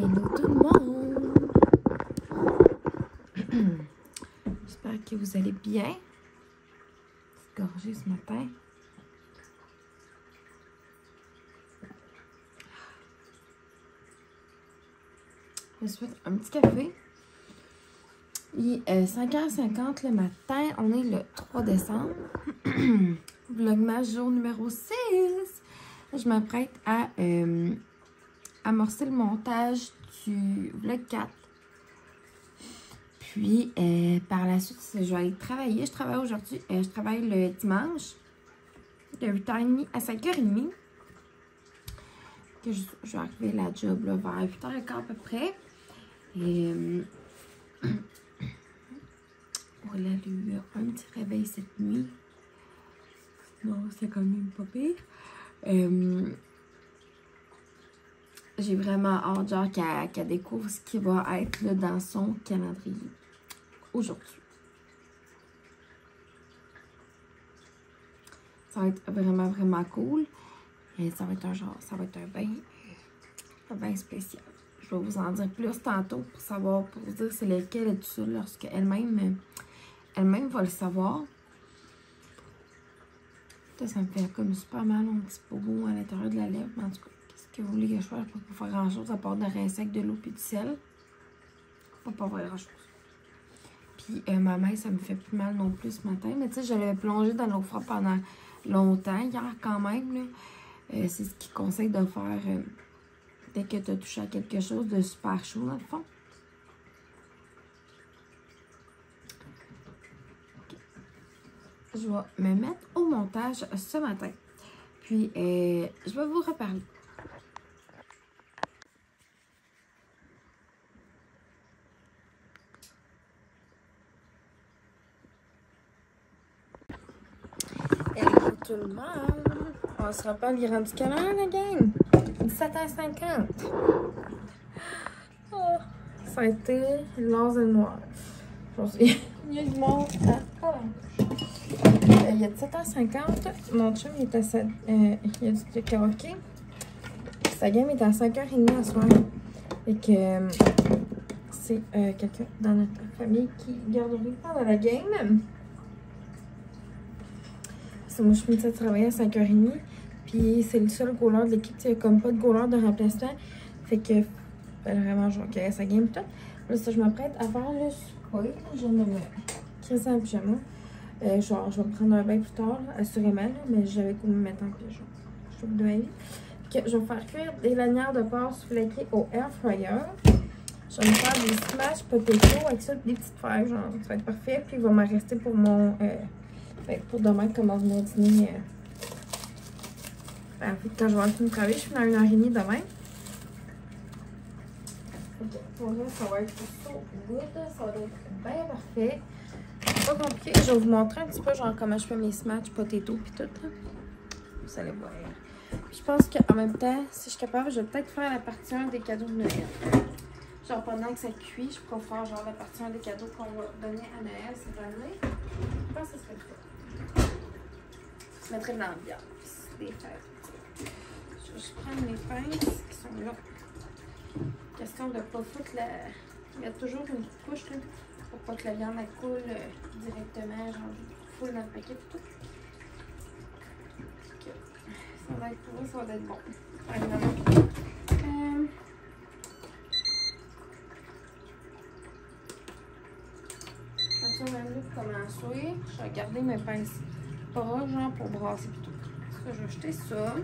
Hello tout le monde! J'espère que vous allez bien. Petite gorgée ce matin. Je vais faire un petit café. Il est 5h50 le matin. On est le 3 décembre. Vlogmas jour numéro 6. Je m'apprête à amorcer le montage du vlog 4. Puis, par la suite, je vais aller travailler. Je travaille aujourd'hui. Je travaille le dimanche de 8h30 à 5h30. Que je vais arriver à la job là, vers 8h15 à peu près. Et voilà, il y a eu un petit réveil cette nuit. Non, c'est quand même pas pire. J'ai vraiment hâte genre qu'elle découvre ce qui va être là, dans son calendrier aujourd'hui. Ça va être vraiment, vraiment cool. Et ça va être un genre, ça va être un bain spécial. Je vais vous en dire plus tantôt pour savoir, pour vous dire c'est lequel et tout ça, lorsque elle-même va le savoir. Ça me fait comme super mal un petit bobo à l'intérieur de la lèvre. Mais en tout cas, qu'est-ce que vous voulez que je fasse? Je peux pas faire grand chose à part de rincer avec de l'eau et du sel. Je peux pas faire grand chose. Puis ma main, ça me fait plus mal non plus ce matin. Mais tu sais, je l'avais plongée dans l'eau froide pendant longtemps hier quand même. C'est ce qu'ils conseillent de faire dès que tu as touché à quelque chose de super chaud dans le fond. Je vais me mettre au montage ce matin. Puis, je vais vous reparler. Hello tout le monde! On se rappelle, il est rendu quelle heure, la gang? 17h50. Oh, ça a été l'heure de noir. Il y a du monde à il y a 17h50. Mon chum il est à il y a du karaoké. Sa game est à 5h30 à soir. Et que c'est quelqu'un dans notre famille qui garderait pendant la game. C'est moi, je finis de travailler à 5h30. Puis c'est le seul goaler de l'équipe. Il n'y a comme pas de goaler de remplacement. Fait que vraiment genre qu'il y a sa game tout. Là, ça, je m'apprête à faire le souper. Je viens de me crisser en pyjama. Genre, je vais me prendre un bain plus tard, assurément, là, mais j'avais qu'à me mettre en pyjama. Je trouve de ma vie. Je vais faire cuire des lanières de porc soufflées au air fryer. Je vais me faire des smash potato avec ça, des petites fèves, genre, ça va être parfait. Puis il va m'en rester pour mon. Pour demain, commence mon dîner. En fait, quand je vais aller finir de travailler, je finis à 1h30 demain. Ok, pour là, ça va être so good, ça va être bien parfait. Pas compliqué. Je vais vous montrer un petit peu genre comment je fais mes smash potato puis tout. Là. Vous allez voir. Puis je pense qu'en même temps, si je suis capable, je vais peut-être faire la partie 1 des cadeaux de Noël. Genre pendant que ça cuit, je pourrais faire genre la partie 1 des cadeaux qu'on va donner à Noël cette année. Je pense que ça serait le fun. Je mettrais de l'ambiance, des fêtes. Je vais juste prendre mes pinces qui sont là. Question de ne pas foutre la. Il y a toujours une couche là. Pour pas que la viande elle coule directement, genre full dans le paquet et tout. Okay. Ça va être pour vous, ça va être bon. Comme ça, même là pour commencer, je vais garder mes pinces pas genre pour brasser et tout. Ça, je vais jeter ça.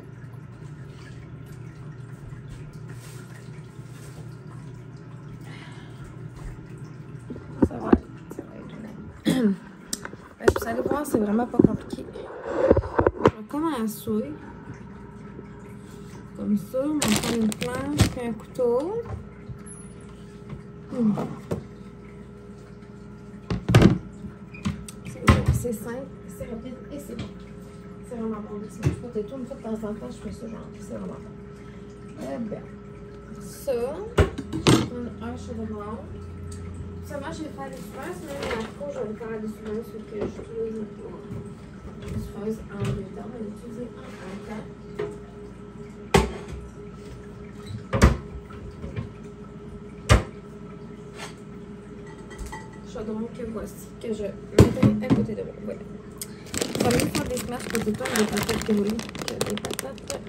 Vous allez voir, c'est vraiment pas compliqué. Je vais commencer comme ça. On va prendre une planche et un couteau. C'est simple, c'est rapide et c'est bon. C'est vraiment bon. Si je fais tout une fois de temps en temps, je fais ça genre. C'est vraiment bon. Eh bien, ça, je vais prendre un chaudron. Seulement, je vais faire des soufraises, mais la peau, je vais faire des soufraises, ce que j'utilise des soufraises en deux temps. On va l'utiliser en un temps. chaudron que voici, que je mettrai à côté de moi. Voilà. Ça va mieux faire des smash potato avec des patates grillées que des patates.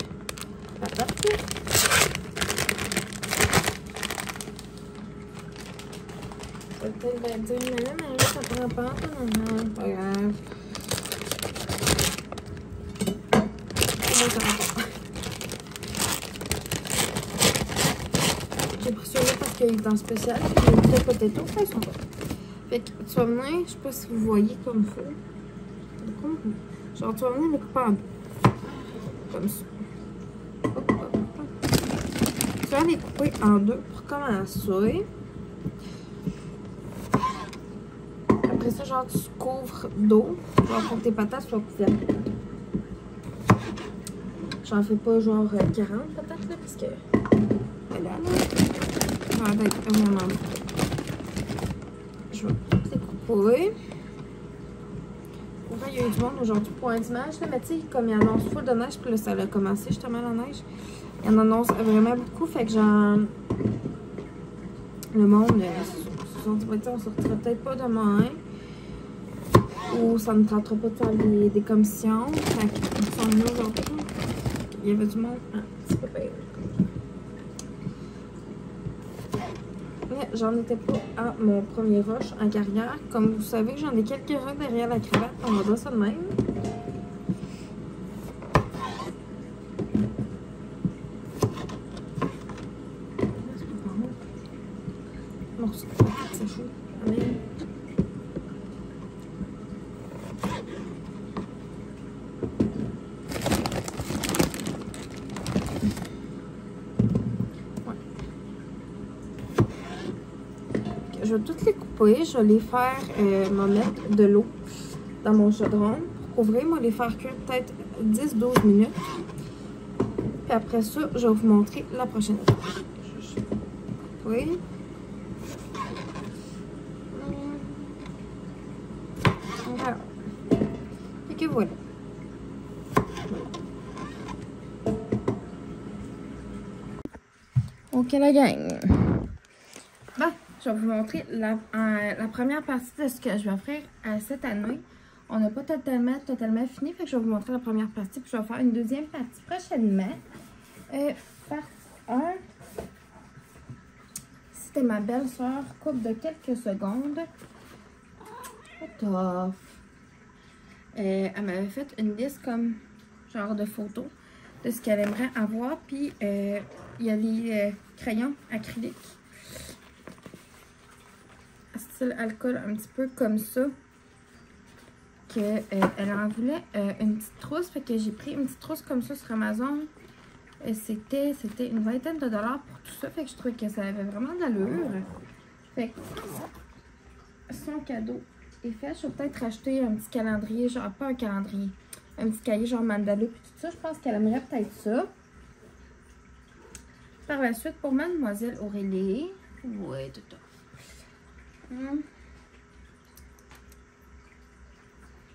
Je vais peut-être bien dire, mais là, ça prend pas. Non, pas grave. J'ai pris celui-là parce qu'il est en spécial. Les deux potato, ça, ils sont bons. Fait que tu vas venir, je sais pas si vous voyez comme il faut. Genre, tu vas venir le couper en deux. Comme ça. Hop, hop, hop. Tu vas les couper en deux pour commencer. Après ça, genre, tu couvres d'eau. Genre, pour que tes patates soient couvertes. J'en fais pas genre 40 patates là, parce que. Voilà, là. Ça va être un moment. Je vais toutes les couper. Pourtant, il y a eu du monde aujourd'hui pour un dimanche, là, mais tu sais, comme il annonce full de neige, puis là, ça a commencé justement la neige. Il en annonce vraiment beaucoup, fait que genre. Le monde se sont dit, on sortira peut-être pas demain. Ou ça ne tentera pas de faire des commissions. Fait qu'on s'en est aujourd'hui. Il y avait du monde un petit peu pire. Mais j'en étais pas à mon premier rush en carrière. Comme vous savez, j'en ai quelques-uns derrière la cravate. On va dire ça de même. Morceau de patate, c'est chaud. Allez. Je vais toutes les couper, je vais les faire m'en mettre de l'eau dans mon chaudron pour couvrir, moi les faire cuire peut-être 10-12 minutes. Puis après ça, je vais vous montrer la prochaine étape. Oui. Voilà. Et que voilà. Ok la gang. Bon. Je vais vous montrer la première partie de ce que je vais offrir cette année. On n'a pas totalement fini, fait que je vais vous montrer la première partie, puis je vais faire une deuxième partie prochainement. Partie 1, c'était ma belle-sœur, coupe de quelques secondes. Tough. Elle m'avait fait une liste comme genre de photos de ce qu'elle aimerait avoir, puis il y a les crayons acryliques. Style alcool un petit peu comme ça, que elle en voulait une petite trousse, fait que j'ai pris une petite trousse comme ça sur Amazon. C'était une vingtaine de dollars pour tout ça, fait que je trouvais que ça avait vraiment de l'allure. Fait que son cadeau est fait. Je vais peut-être racheter un petit calendrier, genre pas un calendrier, un petit cahier genre mandala puis tout ça. Je pense qu'elle aimerait peut-être ça. Par la suite, pour Mademoiselle Aurélie, ouais, tout ça.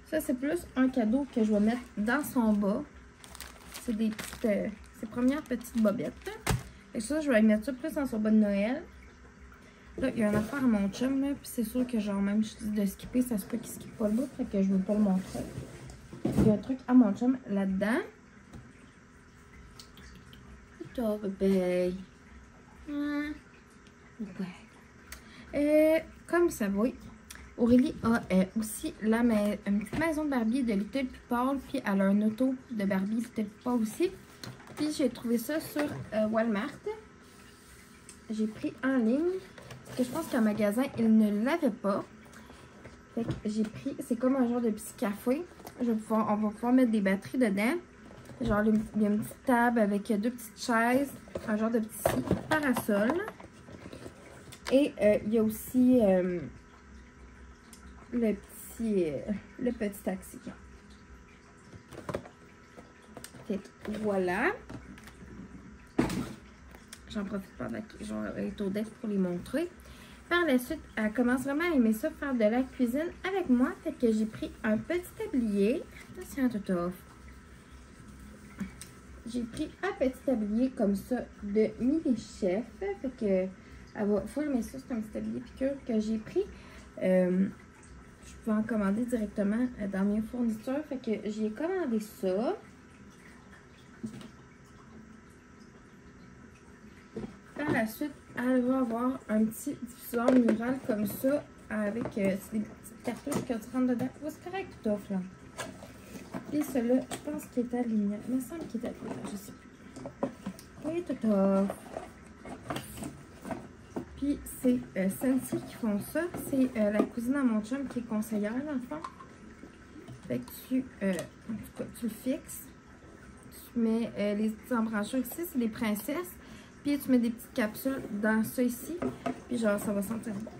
Ça, c'est plus un cadeau que je vais mettre dans son bas. C'est des petites, ses premières petites bobettes. Et ça, je vais mettre ça plus dans son bas de Noël. Là, il y a une affaire à mon chum, là. Puis c'est sûr que, genre, même je dis de skipper, ça se peut qu'il skippe pas le bout. Fait que je veux pas le montrer. Il y a un truc à mon chum là-dedans. Toi, bébé. Ouais. Comme ça va, Aurélie a aussi une petite maison de Barbie de Little People, puis elle a un auto de Barbie Little People aussi. Puis j'ai trouvé ça sur Walmart. J'ai pris en ligne, parce que je pense qu'en magasin, ils ne l'avaient pas. Fait que j'ai pris, c'est comme un genre de petit café. On va pouvoir mettre des batteries dedans. Genre, il y a une petite table avec deux petites chaises, un genre de petit parasol. Et il y a aussi le petit taxi. Fait que voilà. J'en profite pendant qu'elle est au desk pour les montrer. Par la suite, elle commence vraiment à aimer ça, faire de la cuisine avec moi. Fait que j'ai pris un petit tablier. Attention, tout. J'ai pris un petit tablier comme ça de mini chef. Fait que elle va full aimer ça. C'est un petit tablier piqûre que j'ai pris. Je pouvais en commander directement dans mes fournitures. Fait que j'ai commandé ça. Par la suite, elle va avoir un petit diffuseur mural comme ça avec des petites cartouches que tu rentres dedans. Oh, c'est correct, tout offre là. Et celui-là, je pense qu'il est à lumière. Il me semble qu'il est à lumière, je sais plus. Oui, tout offre. Puis c'est Sensi qui font ça. C'est la cousine à mon chum qui est conseillère dans le fond. Fait que tu le fixes. Tu mets les petits embrancheurs ici, c'est des princesses. Puis tu mets des petites capsules dans ça ici. Puis genre, ça va sentir bon.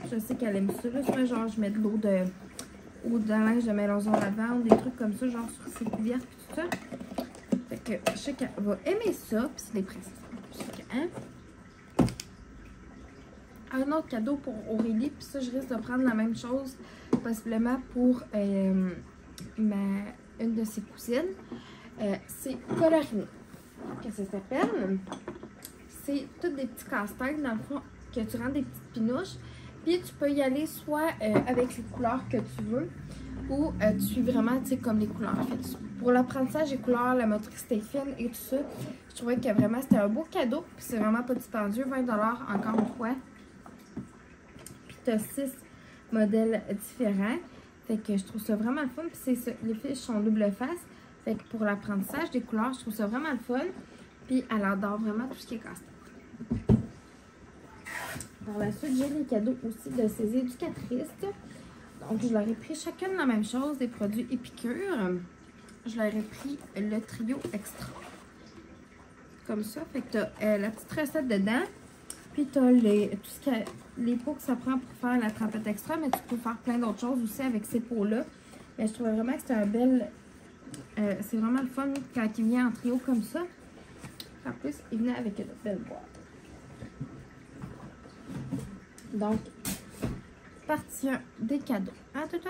Je sais qu'elle aime ça. Là, souvent, genre, je mets de l'eau dans linge de mélangeon lavande, des trucs comme ça, genre sur ses cuillères puis tout ça. Fait que je sais qu'elle va aimer ça. Puis c'est des princesses. Hein? Un autre cadeau pour Aurélie. Puis ça, je risque de prendre la même chose. Possiblement pour une de ses cousines. C'est Coloriné. Qu'est-ce que ça s'appelle? C'est tous des petits casse-têtes dans le fond que tu rends des petites pinouches. Puis tu peux y aller soit avec les couleurs que tu veux ou tu suis vraiment, tu sais, comme les couleurs. En fait, pour l'apprentissage des couleurs, la motricité fine et tout ça, je trouvais que vraiment c'était un beau cadeau. Puis c'est vraiment pas dispendieux, 20$ encore une fois. Puis tu as 6 modèles différents. Fait que je trouve ça vraiment le fun. Puis c'est ça, les fiches sont double face. Fait que pour l'apprentissage des couleurs, je trouve ça vraiment le fun. Puis elle adore vraiment tout ce qui est casse-tête. Par la suite, j'ai les cadeaux aussi de ces éducatrices. Donc, je leur ai pris chacune la même chose, des produits Épicure. Je leur ai pris le trio extra. Comme ça. Fait que tu as la petite recette dedans. Puis tu as les pots que ça prend pour faire la trempette extra. Mais tu peux faire plein d'autres choses aussi avec ces pots-là. Mais je trouvais vraiment que c'était un bel... c'est vraiment le fun quand il vient en trio comme ça. En plus, il venait avec une belle boîte. Donc, partie 1 des cadeaux. Hein, tout ça?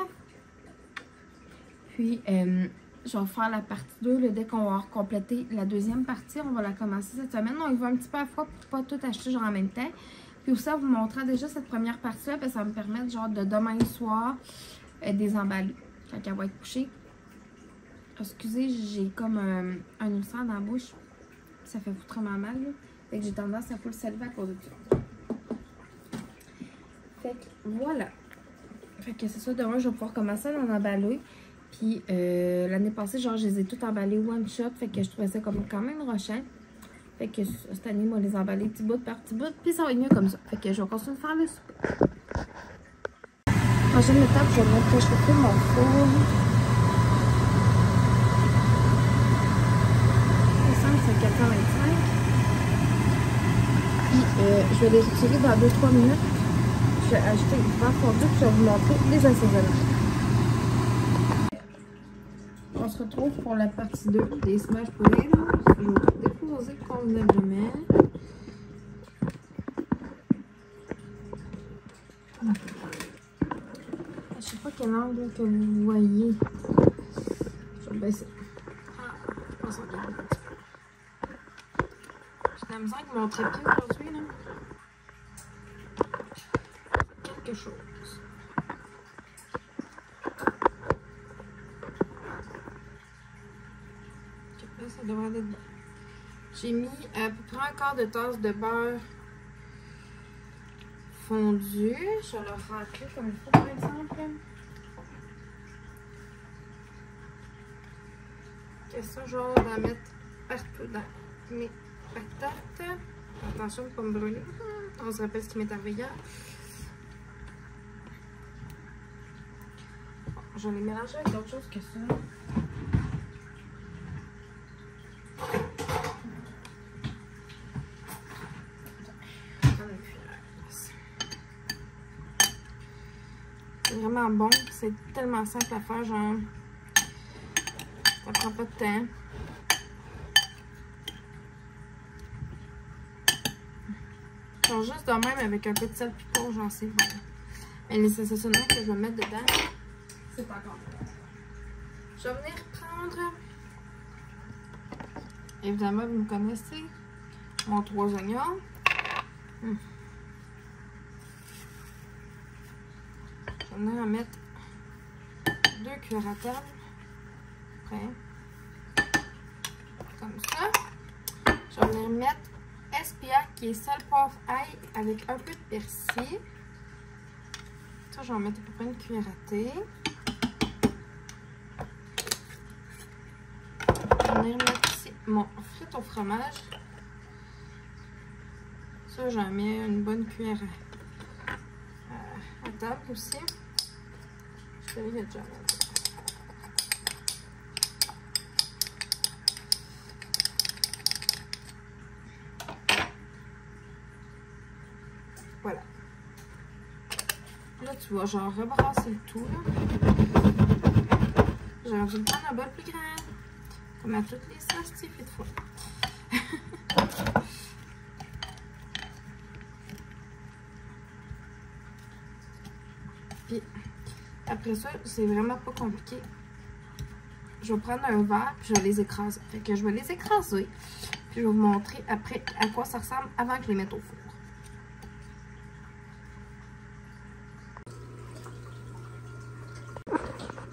Puis, je vais faire la partie 2. Là, dès qu'on va compléter la deuxième partie, on va la commencer cette semaine. On y va un petit peu à la fois pour pas tout acheter genre en même temps. Puis aussi, en vous montrant déjà cette première partie-là, parce que ça va me permettre genre de demain soir désemballer quand elle va être couchée. Excusez, j'ai comme un ulcère dans la bouche. Ça fait foutrement mal. Là. Fait que j'ai tendance à full saliver à cause de ça. Fait que voilà. Fait que c'est ça. Demain, je vais pouvoir commencer à en emballer. Puis l'année passée, genre, je les ai toutes emballées one shot. Fait que je trouvais ça comme quand même rushant. Fait que cette année, moi, les emballer petit bout par petit bout. Puis ça va être mieux comme ça. Fait que je vais continuer de faire le souper. Prochaine étape, je vais mettre réchauffer mon four. C'est 425. Puis je vais les retirer dans 2-3 minutes. Je vais ajouter du beurre fondu puis je vais vous montrer les assaisonnements. On se retrouve pour la partie 2 des smash pudding. Je vais tout déposer convenablement. Je ne sais pas quel angle que vous voyez. Je vais baisser. Je pense qu'on a j'ai de la misère avec mon trépied aujourd'hui, là. Quelque chose. Là, ça devrait être bien. J'ai mis à peu près un quart de tasse de beurre fondu. Je vais le rentrer comme il faut, par exemple. Question, genre, d'en mettre partout dans mes patates. Attention de ne pas me brûler. On se rappelle ce qui m'est arrivé hier. Bon, je vais les mélanger avec d'autres choses que ça. C'est vraiment bon. C'est tellement simple à faire, genre. Ça prend pas de temps. Genre juste de même avec un peu de sel pipot, genre c'est bon. Mais les assaisonnements que je vais mettre dedans, c'est encore bon. Je vais venir prendre, évidemment vous me connaissez, mon 3 oignons. Je vais en mettre 2 cuillères à table. Après, comme ça. Je vais venir mettre SPA qui est sel, poivre, ail avec un peu de persil. Ça, je vais en mettre à peu près une cuillère à thé. Je vais venir mettre ici mon frite au fromage. Ça, j'en mets une bonne cuillère à table aussi. Je vais déjà mettre. Voilà. Là, tu vas genre rebrasser le tout. J'ai envie de prendre un bol plus grand. Comme à toutes les sauces, tu fais de fois. Puis, après ça, c'est vraiment pas compliqué. Je vais prendre un verre puis je vais les écraser. Fait que je vais les écraser. Puis je vais vous montrer après à quoi ça ressemble avant que je les mette au four.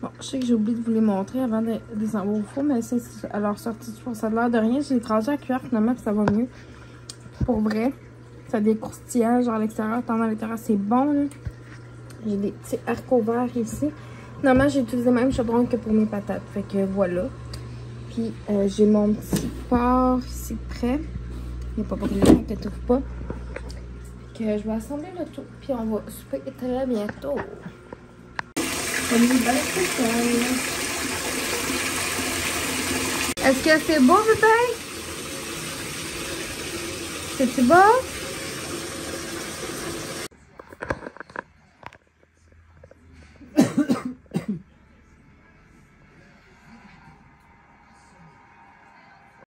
Bon, je sais que j'ai oublié de vous les montrer avant de les envoyer au four, mais c'est à leur sortie du four. Ça a l'air de rien. J'ai écrasé à la cuillère finalement, puis ça va mieux. Pour vrai, ça a des croustillances genre à l'extérieur, tant à l'intérieur, c'est bon là. J'ai des petits haricots verts ici. Normalement, j'ai utilisé le même chaudron que pour mes patates. Fait que voilà. Puis j'ai mon petit porc ici prêt. Il n'est pas brûlé, inquiétez-vous pas. Fait que je vais assembler le tout. Puis on va souper très bientôt. Est-ce que c'est beau, bébé? C'est-tu beau?